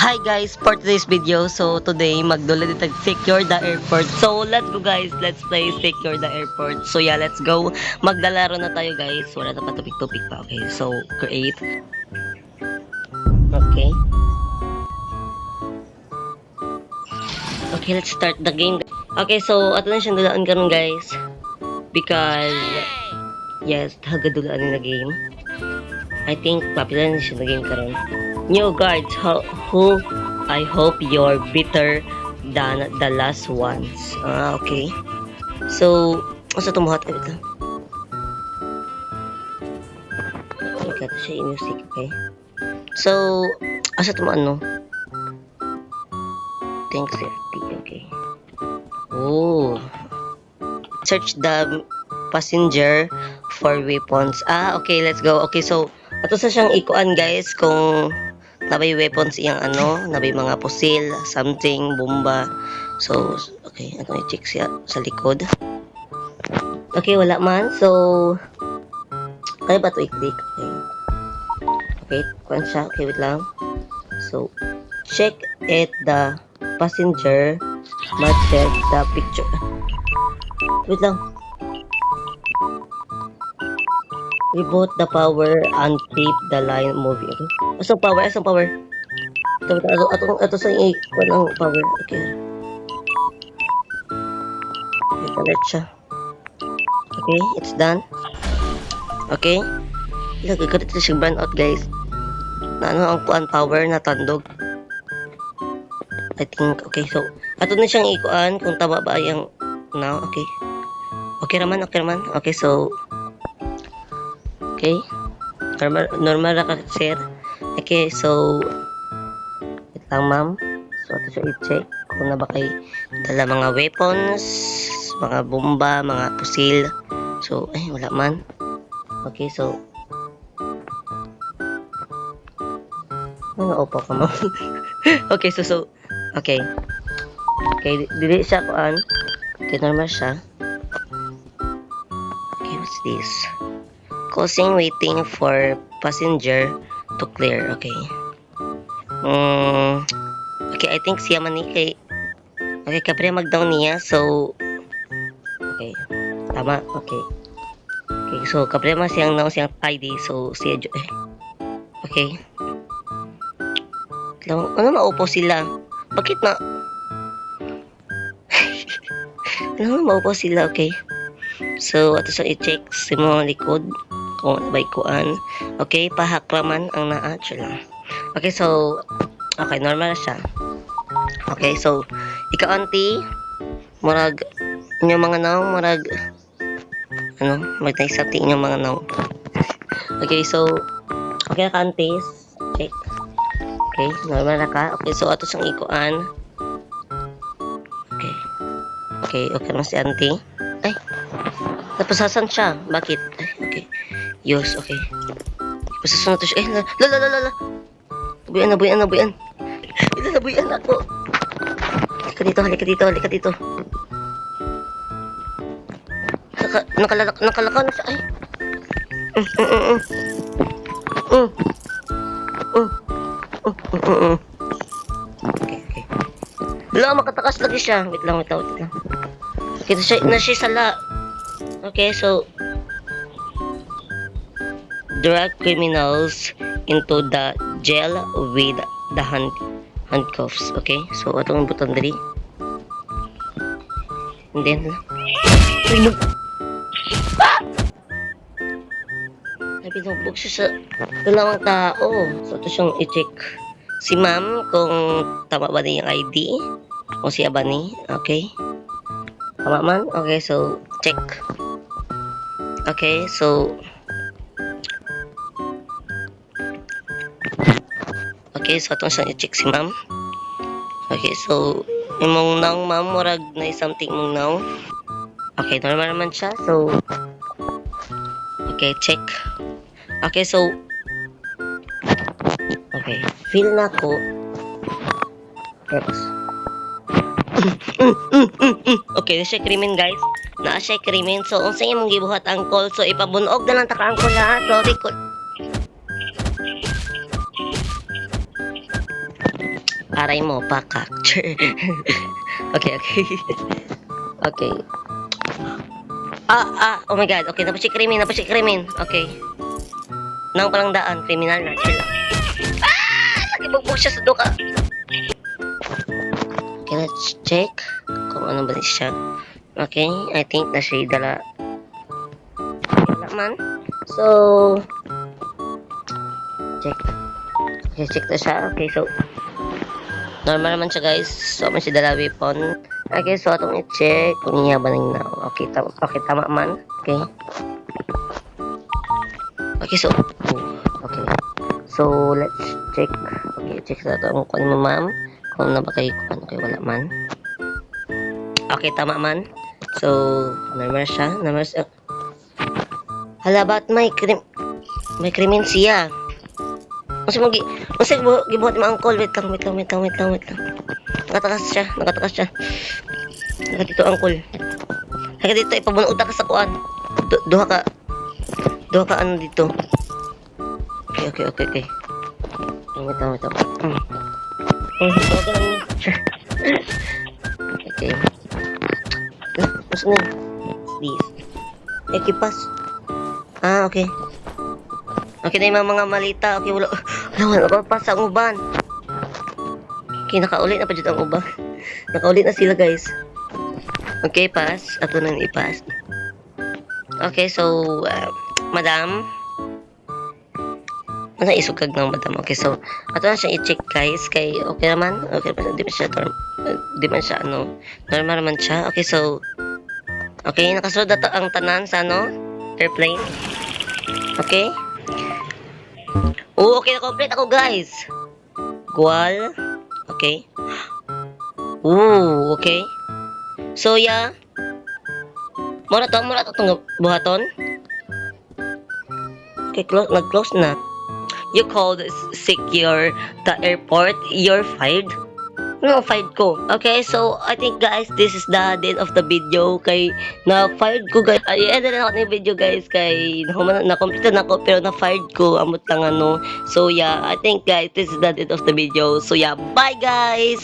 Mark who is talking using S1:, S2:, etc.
S1: Hi guys, for today's video, so today magdula dito secure the airport. So let's go guys, let's play secure the airport. So yeah, let's go. Maglalaro na tayo guys. Wala na pa topic pa. Okay, so create. Okay. Okay, let's start the game. Okay, so ato na siyang dulaan karon guys. Because yes, hagadulaan na game. I think popular na siya na game karon. New guards, who I hope you're better than the last ones. Okay. So, asa tumuhat ka dito? Okay, ito siya music, okay? So, asa tumaan, no? Thanks, okay. Oh. Search the passenger for weapons. Okay, let's go. Okay, so, ato sa siyang ikuan, guys, kung nabay weapons iyang nabay mga pusil, something, bomba. So, okay, ano i-check siya sa likod. Okay, wala man. So, kaya ba ito i-click? Okay. Okay, kuan siya. Okay, wait lang. So, check at the passenger matches the picture. Wait lang. Reboot the power and keep the line moving. Asang power? Ito sa i-kuan ang power. Okay. Connect siya. Okay, it's done. Okay. Nagkakalit na siyang burn out guys. Na ang kuan power na tandog. I think, okay, so ato na siyang ikuan kung tama ba yung now, okay. Okay raman. Okay, so okay. Normal na ka, sir. Okay, so wait lang, ma'am. So, ito siya i-check kung na ba kay dala mga weapons, mga bomba, mga pusil. So, wala man. Okay, so upo ka, ma'am. Okay, so okay. Okay, dili siya kuan. Okay, normal siya. Okay, what's this? Closing, waiting for passenger to clear. Okay. Okay, I think siya man ni kay. Okay, kapre mag-down niya. So, okay. Tama. Okay. Okay, so kapre man siyang siyang ID. So, siya okay. Ano maupo sila? Bakit na? Ano maupo sila? Okay. So, ato sa i-check sa mga likod kung ano ba ikuan. Okay, pahaklaman ang naa. Lang. Okay, so okay, normal na siya. Okay, so ikaw auntie, murag inyong mga naong, murag magtay sa inyong mga naong. Okay, so okay ka auntie, check. Okay, normal na ka. Okay, so ato sang ikuan. Okay na si auntie. Napasasan siya. Bakit? Okay. Yos, okay. Napasasan na to siya. La. Nabuyan. Nabuyan ako. Halika dito. Nakalaka na siya. Okay. Wala, makatakas lagi siya. Wait lang. Kita siya, sala. Okay, so drag criminals into the jail with the handcuffs. Okay, so atong butang dali. And then nabinugbog siya sa dalawang tao. So ito siyang i-check si ma'am kung tama ba niya yung ID o siya ba ni. Okay, tama man. Okay, so check. Okay, so atong siyang i-check si ma'am. Okay, so imong naong ma'am, murag na something mong naong. Okay, normal naman siya. So okay, check. Okay, so okay, feel na ko. Okay, siya krimen guys. Naa siya krimen. So, unsa imong gibuhat angkol? So, ipabunog na lang ta ka angkol ha. Sorry ko. Aray mo, pakak. Okay. Okay. Oh my god. Okay, napasik krimen. Okay. Nang palang daan, kriminal na. Chill. Nakibugbog siya sa duka. Okay, let's check kung ano ba siya. Okay, I think na siya dala. Wala man. So, check. Okay, check na siya. Okay, so, normal naman siya guys. So, man siya dala weapon. Okay, so atong i-check kung iya ba nang na. Okay, tama man. Okay. Okay, so, okay. So, let's check. Okay, check sa atong kung mo ma'am. Kung na ba kayo kung okay, wala man. Okay, tama man. So, normal siya. Hala, ba't may krimen siya? Kasi gibuhat mo ang call. Wait lang. Nakatakas siya. Nakatito ang call. Haka dito, ipabunuot ka sa kuan. Duha ka ano dito. Okay. Wait lang. Okay. Mas na this. Ekipas. Okay. Okay na yung mga malita. Okay, wala pa sa uban. Okay, nakaulit na pa dyan ang uban. Nakaulit na sila, guys. Okay, pass. Ato na i-pass. Okay, so, madam. Ano isugag ng madam? Okay, so, ato na siyang i-check, guys. Kay, okay naman. Okay, di man siya, normal naman siya. Okay, so, okay, nakasunod na ang tanan sa, airplane. Okay. Okay, na-complete ako, guys. Gual. Okay. Okay. So, yeah. Mura to itong buhaton. Okay, nag-close na. You called secure the airport. You're fired. No, fired ko. Okay, so, I think, guys, this is the end of the video. Kay, na-fired ko, guys. I-edit na ako ng video, guys. Kay, na-complete na ako, pero na-fired ko. Amot lang, So, yeah, I think, guys, this is the end of the video. So, yeah, bye, guys!